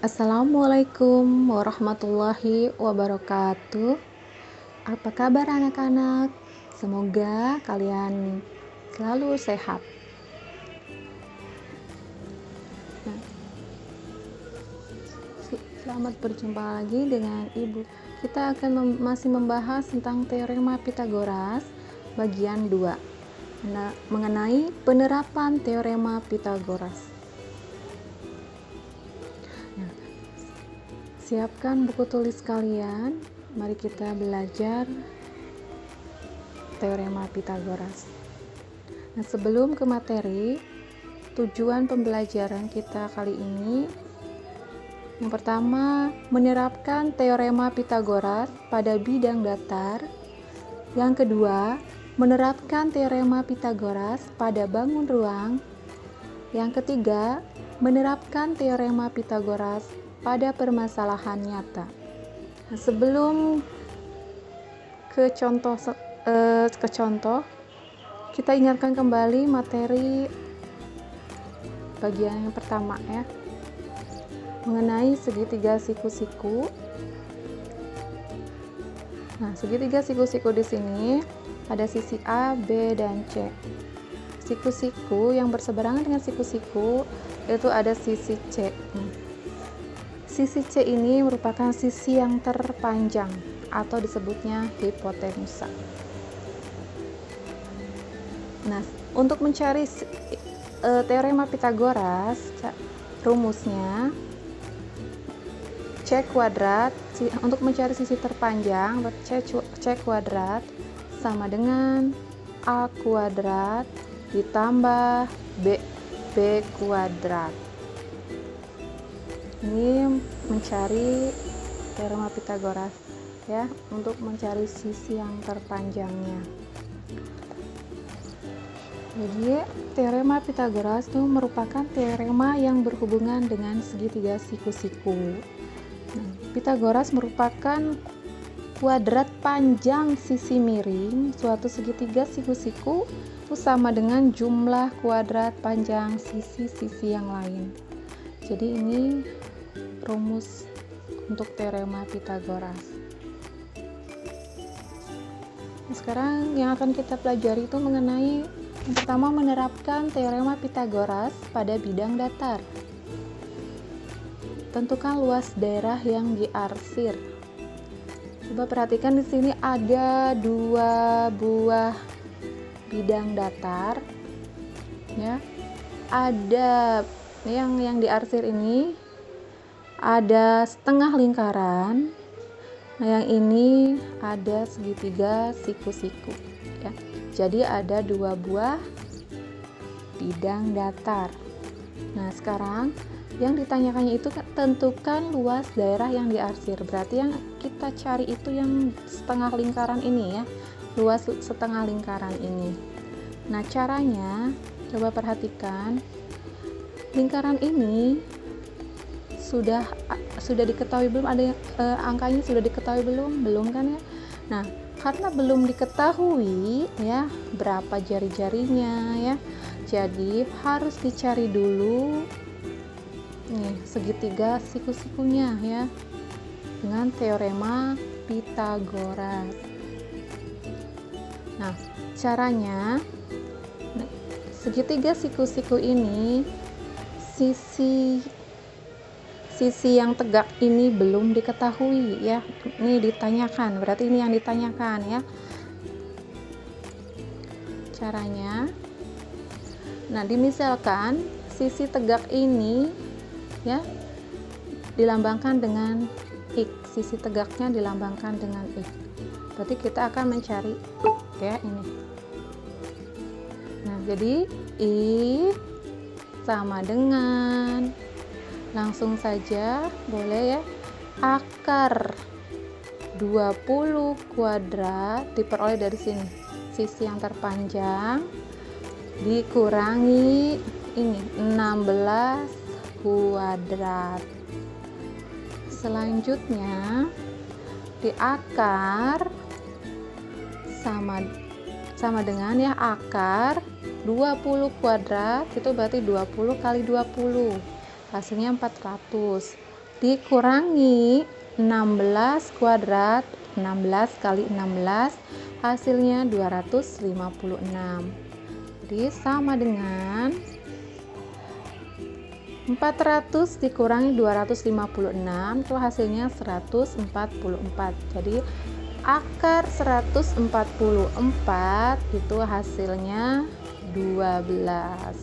Assalamualaikum warahmatullahi wabarakatuh. Apa kabar anak-anak? Semoga kalian selalu sehat. Nah, selamat berjumpa lagi dengan Ibu. Kita akan masih membahas tentang teorema Pythagoras bagian 2 mengenai penerapan teorema Pythagoras. Siapkan buku tulis kalian, mari kita belajar teorema Pythagoras. Nah, sebelum ke materi, tujuan pembelajaran kita kali ini, yang pertama, menerapkan teorema Pythagoras pada bidang datar. Yang kedua, menerapkan teorema Pythagoras pada bangun ruang. Yang ketiga, menerapkan teorema Pythagoras pada permasalahan nyata. Nah, sebelum ke contoh, kita ingatkan kembali materi bagian yang pertama ya, mengenai segitiga siku-siku. Nah, segitiga siku-siku di sini ada sisi A, B, dan C. Siku-siku yang berseberangan dengan siku-siku itu ada sisi C. Sisi C ini merupakan sisi yang terpanjang atau disebutnya hipotenusa. Nah, untuk mencari teorema Pythagoras, rumusnya C kuadrat, untuk mencari sisi terpanjang, C kuadrat sama dengan A kuadrat ditambah B kuadrat. Ini mencari teorema Pythagoras ya, untuk mencari sisi yang terpanjangnya. Jadi teorema Pythagoras itu merupakan teorema yang berhubungan dengan segitiga siku-siku. Nah, Pythagoras merupakan kuadrat panjang sisi miring suatu segitiga siku-siku itu sama dengan jumlah kuadrat panjang sisi-sisi yang lain. Jadi ini rumus untuk teorema Pythagoras. Nah, sekarang yang akan kita pelajari itu mengenai yang pertama, menerapkan teorema Pythagoras pada bidang datar. Tentukan luas daerah yang diarsir. Coba perhatikan di sini ada dua buah bidang datar ya. Ada yang diarsir ini ada setengah lingkaran. Nah, yang ini ada segitiga siku-siku ya. Jadi ada dua buah bidang datar. Nah, sekarang yang ditanyakannya itu tentukan luas daerah yang diarsir. Berarti yang kita cari itu yang setengah lingkaran ini ya, luas setengah lingkaran ini. Nah, caranya coba perhatikan, lingkaran ini sudah diketahui belum? Ada angkanya sudah diketahui belum kan ya? Nah, karena belum diketahui ya berapa jari-jarinya ya, jadi harus dicari dulu nih segitiga siku-sikunya ya dengan teorema Pythagoras. Nah, caranya segitiga siku-siku ini sisi yang tegak ini belum diketahui ya. Ini ditanyakan, berarti ini yang ditanyakan ya. Caranya, nah dimisalkan sisi tegak ini ya dilambangkan dengan X, sisi tegaknya dilambangkan dengan X. Berarti kita akan mencari X ya ini. Nah, jadi I sama dengan, langsung saja boleh ya, akar 20 kuadrat diperoleh dari sini, sisi yang terpanjang dikurangi ini 16 kuadrat. Selanjutnya di akar sama dengan ya, akar 20 kuadrat itu berarti 20 kali 20, hasilnya 400. dikurangi 16 kuadrat, 16 kali 16 hasilnya 256. Jadi sama dengan 400 dikurangi 256 itu hasilnya 144. Jadi akar 144 itu hasilnya 12.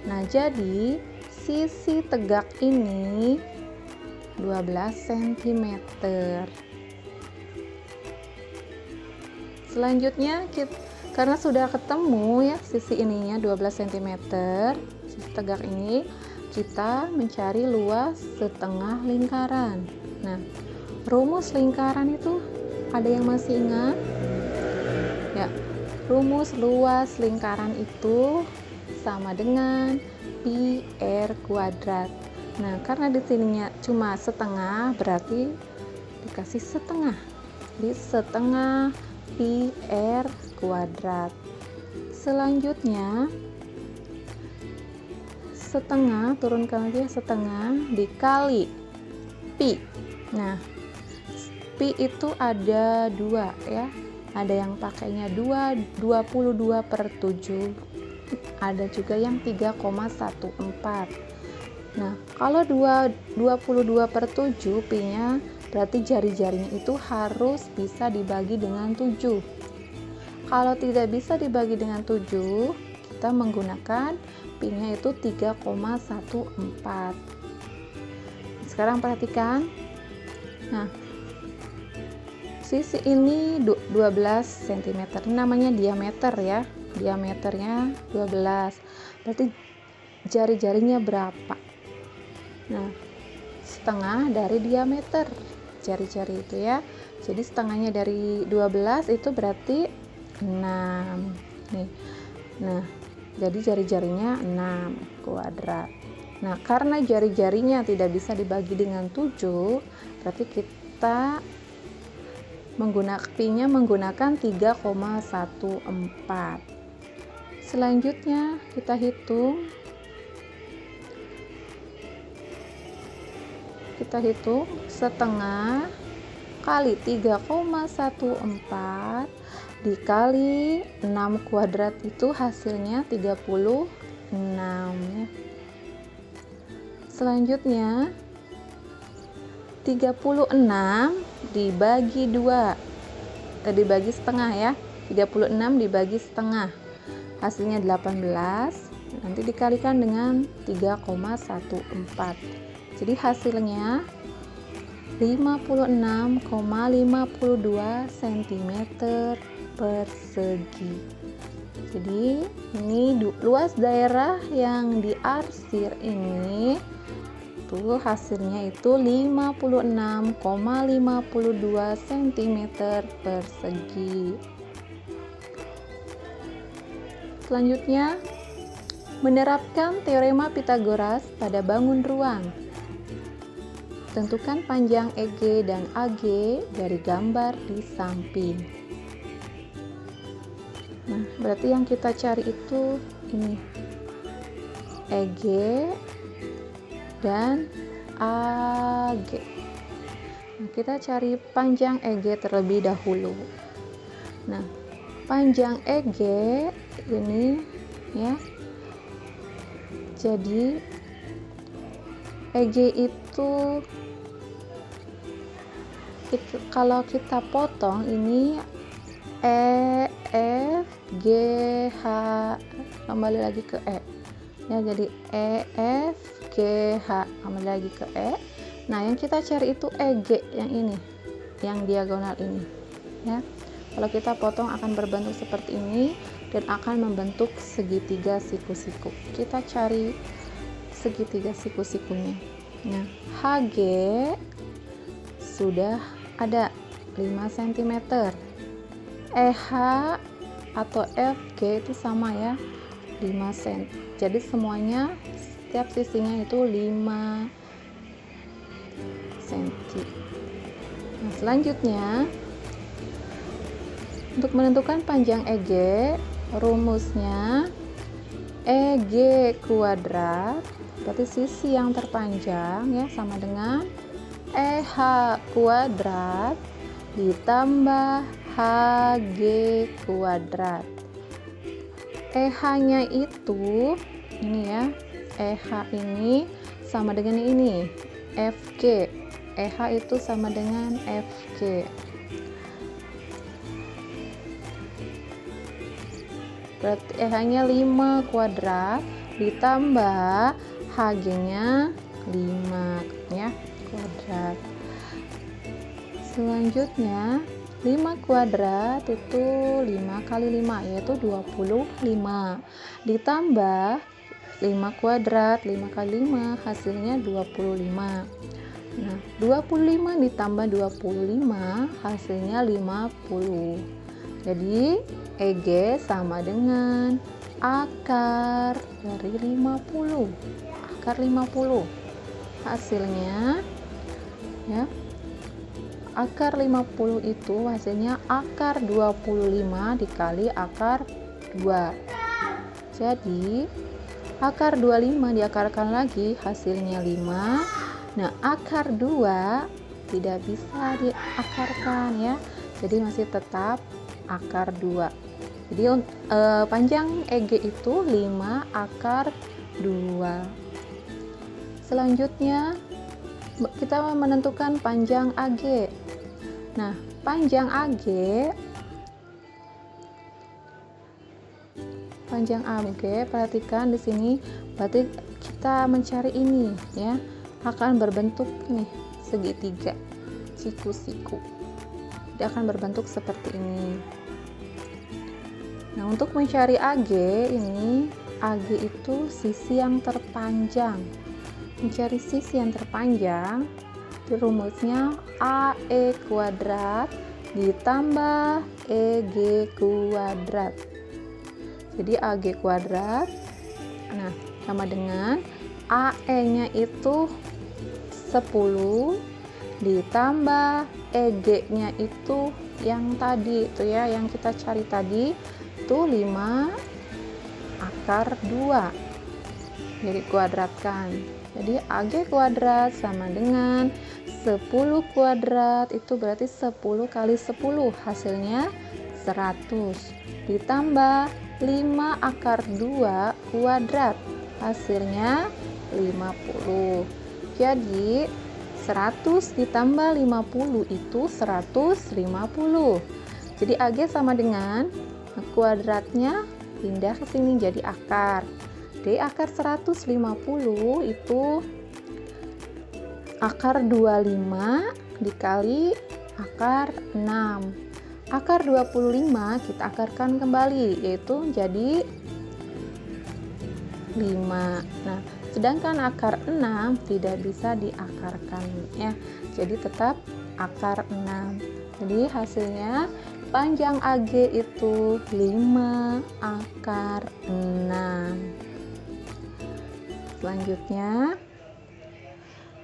Nah, jadi sisi tegak ini 12 cm. Selanjutnya karena sudah ketemu ya sisi ininya 12 cm, sisi tegak ini, kita mencari luas setengah lingkaran. Nah, rumus lingkaran itu ada yang masih ingat? Ya, rumus luas lingkaran itu sama dengan pi r kuadrat. Nah, karena di sininya cuma setengah, berarti dikasih setengah. Di setengah pi r kuadrat. Selanjutnya setengah, turunkan lagi setengah dikali pi. Nah, pi itu ada 2 ya, ada yang pakainya 22/7, ada juga yang 3,14. Nah, kalau 22/7 pi nya berarti jari-jarinya itu harus bisa dibagi dengan 7. Kalau tidak bisa dibagi dengan 7, kita menggunakan pi nya itu 3,14. Sekarang perhatikan. Nah, sisi ini 12 cm, namanya diameter ya, diameternya 12, berarti jari-jarinya berapa? Nah, setengah dari diameter jari-jari itu ya, jadi setengahnya dari 12 itu berarti 6 nih. Nah, jadi jari-jarinya 6 kuadrat. Nah, karena jari-jarinya tidak bisa dibagi dengan 7, berarti kita pi-nya menggunakan 3,14. Selanjutnya kita hitung. Setengah kali 3,14 dikali 6 kuadrat itu hasilnya 36 ya. Selanjutnya 36 dibagi 2, dibagi setengah ya, 36 dibagi setengah hasilnya 18, nanti dikalikan dengan 3,14, jadi hasilnya 56,52 cm persegi. Jadi ini luas daerah yang diarsir ini tuh hasilnya itu 56,52 cm persegi. Selanjutnya, menerapkan teorema Pythagoras pada bangun ruang. Tentukan panjang EG dan AG dari gambar di samping. Nah, berarti yang kita cari itu ini EG dan AG. Nah, kita cari panjang EG terlebih dahulu. Nah, panjang EG ini ya, jadi EG itu kalau kita potong ini E, F, G, H, kembali lagi ke E ya, jadi E, F, G, H, kembali lagi ke E. Nah, yang kita cari itu EG yang ini, yang diagonal ini ya. Kalau kita potong akan berbentuk seperti ini dan akan membentuk segitiga siku-siku. Kita cari segitiga siku-sikunya. Nah, HG sudah ada 5 cm. EH atau FG itu sama ya, 5 cm. Jadi semuanya setiap sisinya itu 5 cm. Nah, selanjutnya untuk menentukan panjang EG, rumusnya EG kuadrat, berarti sisi yang terpanjang ya sama dengan EH kuadrat ditambah HG kuadrat. EH-nya itu ini ya, EH ini sama dengan ini, FG. EH itu sama dengan FG. Berarti EH-nya 5 kuadrat ditambah HG-nya 5 ya, kuadrat. Selanjutnya 5 kuadrat itu 5 kali 5 yaitu 25 ditambah 5 kuadrat 5 kali 5 hasilnya 25. Nah 25 ditambah 25 hasilnya 50. Jadi EG sama dengan akar dari 50. Akar 50 hasilnya ya, akar 50 itu hasilnya akar 25 dikali akar 2. Jadi akar 25 diakarkan lagi hasilnya 5. Nah akar 2 tidak bisa diakarkan ya, jadi masih tetap akar 2. Jadi panjang EG itu 5 akar 2. Selanjutnya kita menentukan panjang AG. Nah, panjang AG perhatikan di sini, berarti kita mencari ini ya, akan berbentuk nih segitiga, siku-siku. Dia akan berbentuk seperti ini. Nah, untuk mencari AG ini, AG itu sisi yang terpanjang. Mencari sisi yang terpanjang, rumusnya AE kuadrat ditambah EG kuadrat. Jadi AG kuadrat, nah sama dengan AE-nya itu 10 ditambah EG-nya itu yang tadi itu ya, yang kita cari tadi itu 5 akar 2. Jadi kuadratkan. Jadi AG kuadrat sama dengan 10 kuadrat, itu berarti 10 kali 10 hasilnya 100 ditambah 5 akar 2 kuadrat hasilnya 50. Jadi 100 ditambah 50 itu 150. Jadi AG sama dengan kuadratnya pindah ke sini jadi akar. Di akar 150 itu akar 25 dikali akar 6. Akar 25 kita akarkan kembali, yaitu jadi 5. Nah, sedangkan akar 6 tidak bisa diakarkan ya. Jadi tetap akar 6. Jadi hasilnya panjang AG itu 5 akar 6. Selanjutnya,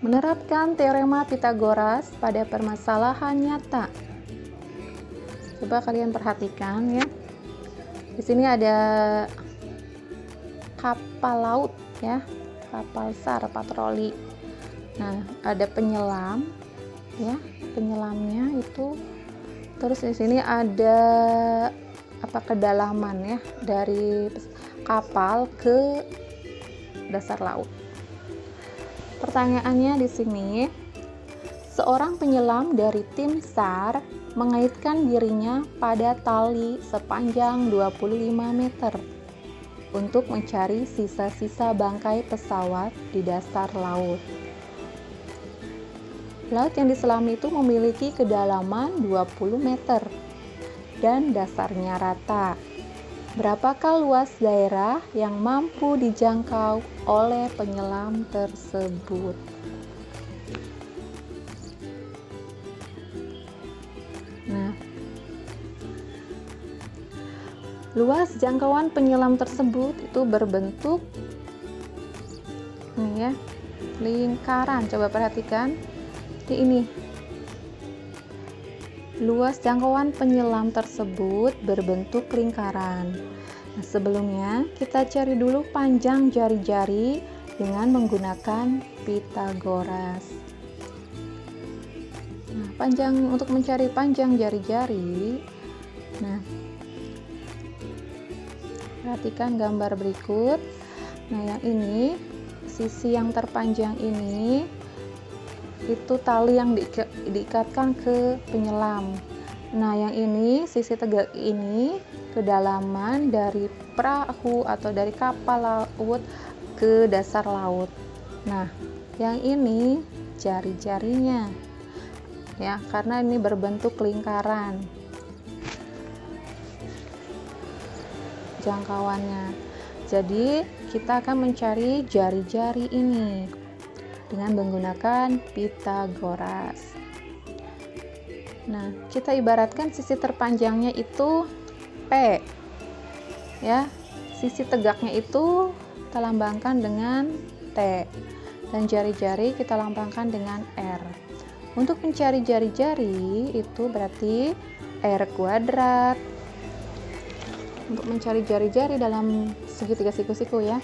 menerapkan teorema Pythagoras pada permasalahan nyata. Coba kalian perhatikan ya. Di sini ada kapal laut ya, kapal SAR patroli. Nah, ada penyelam ya, penyelamnya itu. Terus di sini ada kedalaman ya dari kapal ke dasar laut. Pertanyaannya di sini, seorang penyelam dari tim SAR mengaitkan dirinya pada tali sepanjang 25 meter untuk mencari sisa-sisa bangkai pesawat di dasar laut. Laut yang diselami itu memiliki kedalaman 20 meter dan dasarnya rata. Berapakah luas daerah yang mampu dijangkau oleh penyelam tersebut? Nah, luas jangkauan penyelam tersebut itu berbentuk ini ya, lingkaran. Coba perhatikan di ini. Luas jangkauan penyelam tersebut berbentuk lingkaran. Nah, sebelumnya kita cari dulu panjang jari-jari dengan menggunakan Pythagoras. untuk mencari panjang jari-jari. Nah, perhatikan gambar berikut. Nah, yang ini sisi yang terpanjang ini itu tali yang diikatkan ke penyelam. Nah, yang ini sisi tegak ini kedalaman dari perahu atau dari kapal laut ke dasar laut. Nah, yang ini jari-jarinya ya, karena ini berbentuk lingkaran jangkauannya. Jadi kita akan mencari jari-jari ini dengan menggunakan Pythagoras. Nah, kita ibaratkan sisi terpanjangnya itu P ya, sisi tegaknya itu kita lambangkan dengan T, dan jari-jari kita lambangkan dengan R. Untuk mencari jari-jari itu berarti R kuadrat. Untuk mencari jari-jari dalam segitiga siku-siku ya,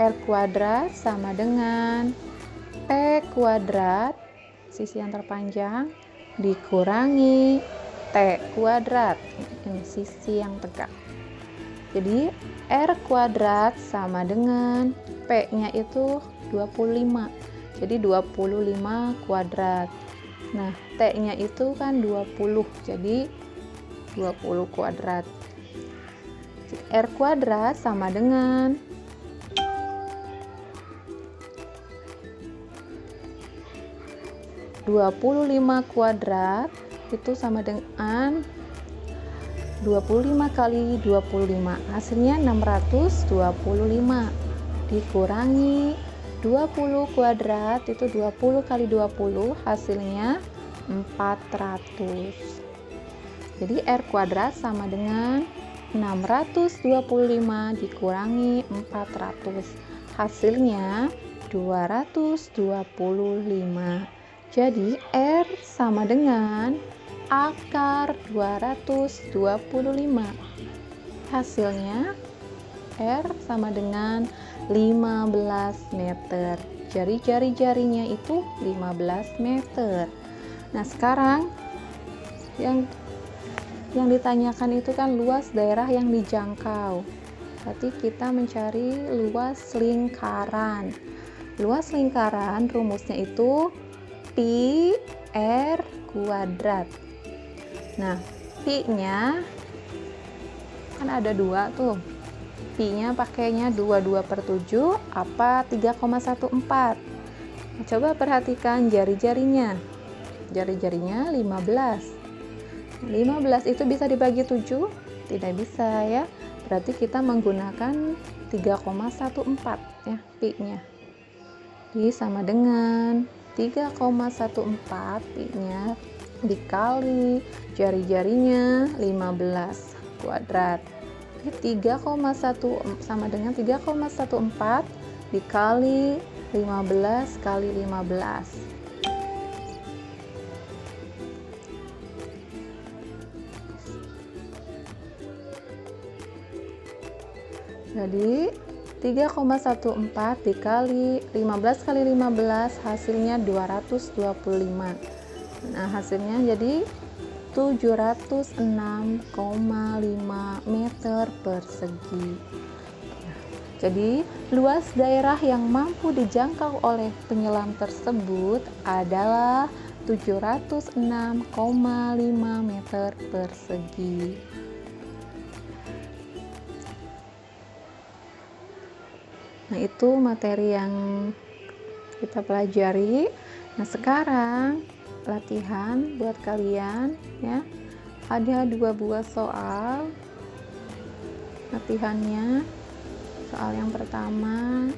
R kuadrat sama dengan P kuadrat, sisi yang terpanjang, dikurangi T kuadrat, ini sisi yang tegak. Jadi R kuadrat sama dengan P nya itu 25, jadi 25 kuadrat. Nah, T nya itu kan 20, jadi 20 kuadrat. R kuadrat sama dengan 25 kuadrat itu sama dengan 25 kali 25, hasilnya 625, dikurangi 20 kuadrat itu 20 kali 20, hasilnya 400. Jadi R kuadrat sama dengan 625 dikurangi 400, hasilnya 225. Jadi R sama dengan akar 225. Hasilnya R sama dengan 15 meter. Jari-jarinya itu 15 meter. Nah, sekarang yang ditanyakan itu kan luas daerah yang dijangkau. Berarti kita mencari luas lingkaran. Luas lingkaran rumusnya itu pi r kuadrat. Nah, pi-nya kan ada 2 tuh. Pi-nya pakainya 22/7 apa 3,14. Nah, coba perhatikan jari-jarinya. Jari-jarinya 15. 15 itu bisa dibagi 7? Tidak bisa ya. Berarti kita menggunakan 3,14 ya, pi-nya. Jadi sama dengan 3,14 pi-nya dikali jari-jarinya 15 kuadrat. Jadi 3,1 sama dengan 3,14 dikali 15 kali 15. Jadi 3,14 dikali 15 kali 15 hasilnya 225. Nah, hasilnya jadi 706,5 meter persegi. Jadi luas daerah yang mampu dijangkau oleh penyelam tersebut adalah 706,5 meter persegi. Nah, itu materi yang kita pelajari. Nah, sekarang latihan buat kalian ya. Ada 2 buah soal latihannya. Soal yang pertama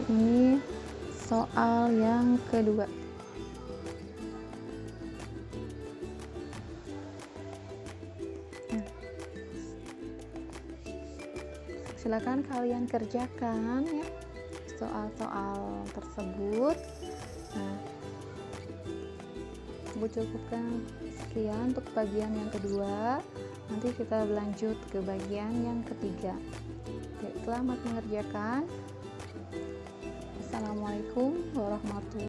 ini, soal yang kedua. Silakan kalian kerjakan ya soal-soal tersebut. Nah, aku cukupkan sekian untuk bagian yang kedua. Nanti kita lanjut ke bagian yang ketiga. Selamat mengerjakan. Assalamualaikum warahmatullahi wabarakatuh.